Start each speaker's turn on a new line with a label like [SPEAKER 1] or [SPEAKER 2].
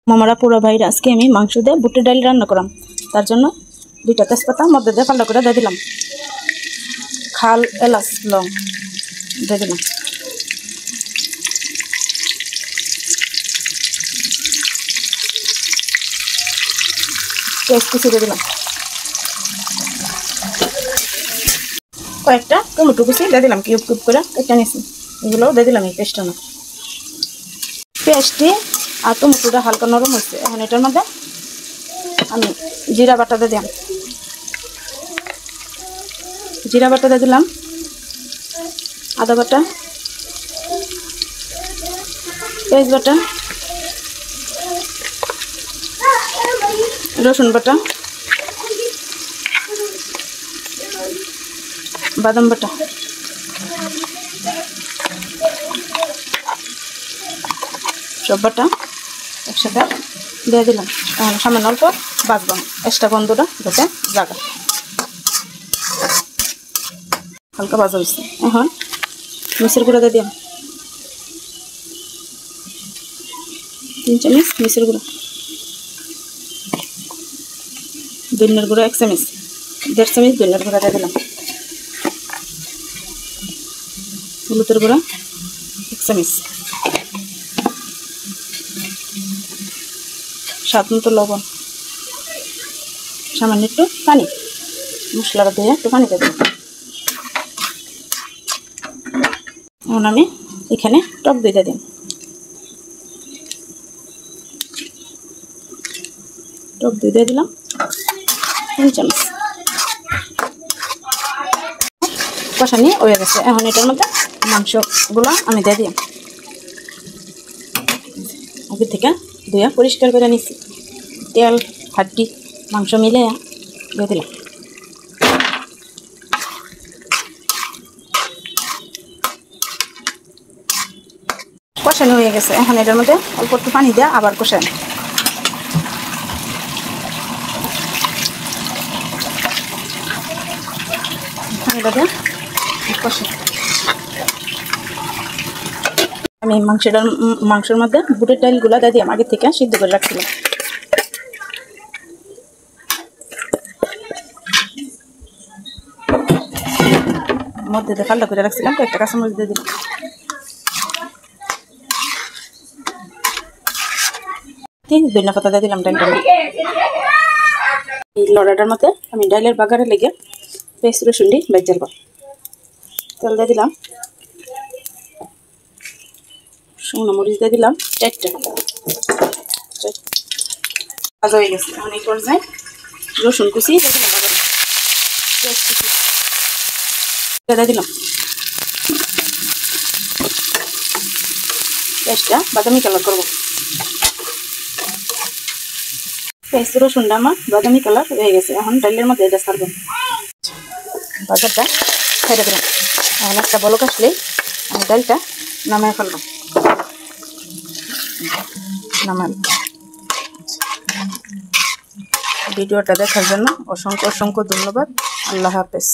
[SPEAKER 1] মামারা পুরো ভাইরা আজকে আমি মাংস দিয়ে বুটের ডাল রান্না করলাম। তার জন্য 2টা তেজপাতা মধ্যে দিয়ে পাল্টা করে দিয়ে দিলাম, খাল এলাচ লং দিয়ে দিলাম, পেঁয়াজ কুচি দিয়ে দিলাম, কয়েকটা টমেটো কুচি দিয়ে দিলাম, কিউব কিউব করে কেটে নিয়েছি, এগুলো দিয়ে দিলাম এই পেস্টটা না। পেঁয়াজটি আর টমেটোটা হালকা নরম হয়েছে, এখন এটার মধ্যে আমি জিরা বাটা দিয়ে দিলাম, জিরা বাটা দিয়ে দিলাম, আদা বাটা, পেঁয়াজ বাটা, রসুন বাটা, বাদাম বাটা, সব বাটা একসাথে দিয়ে দিলাম। এখন সামান্য অল্প বাজবাম, এক্সট্রা গন্ধটা যাতে জাগা, হালকা ভাজা হয়েছে। এখন মিচের গুঁড়া দিয়ে দিলাম 3 চামচ মিচের গুঁড়া, ধনিয়ার গুঁড়া 1 চামচ, 1.5 চামচ ধনিয়ার গুঁড়া দিয়ে দিলাম, হলুদের গুঁড়া 1 চামচ, স্বাদ মতো লবণ, সামান্য একটু পানি, মশলাটা দিয়ে একটু পানি দিয়ে দিলাম। এখন আমি এখানে টক দই দিয়ে দিলাম, টক দই দিয়ে দিলাম 3 চামচ। কষানি হয়ে গেছে, এখন এটার মধ্যে মাংসগুলো আমি দিয়ে দিলাম, আগে থেকে ধুয়ে পরিষ্কার করে নিচ্ছি, তেল হাড্ডি মাংস মিলে দিয়ে দিলাম। কষানো হয়ে গেছে, এখন এটার মধ্যে অল্প একটু পানি দিয়ে আবার কষানো, পানিটা দিয়ে কষানো। আমি মাংসের মধ্যে বুটের ডালগুলো দিয়ে দিলাম, আগে থেকে সিদ্ধ করে রাখছিলাম। মধ্যে দিয়ে পাল্টা করে রাখছিলাম, কয়েকটা কাঁচামরিচ দিয়ে দিলাম, ধনিয়া পাতা দিয়ে দিলাম ডালটা। এই লড়াটার মধ্যে আমি ডালের বাগারে লেগে পেঁয়াজ রসুন দিয়ে ভেজে নেব। তেল দিয়ে দিলাম, শুকনো মরিচ দিয়ে দিলাম 4টা, ভাজা হয়ে গেছে। এখন এই পর্যায়ে রসুন কুচি দিয়ে দিলাম, পেঁয়াজ কুচি দিয়ে দিলাম, পেঁয়াজটা বাদামি কালার করবো। পেঁয়াজ রসুনটা আমার বাদামি কালার হয়ে গেছে, এখন ডালের মধ্যে এটা ছাড়বেন, বাজারটা ছেড়ে দিলাম। এখন একটা বলক আসলেই আমি ডালটা নামিয়ে ফেলব, ভিডিওটা দেখার জন্য অসংখ্য ধন্যবাদ। আল্লাহ হাফেজ।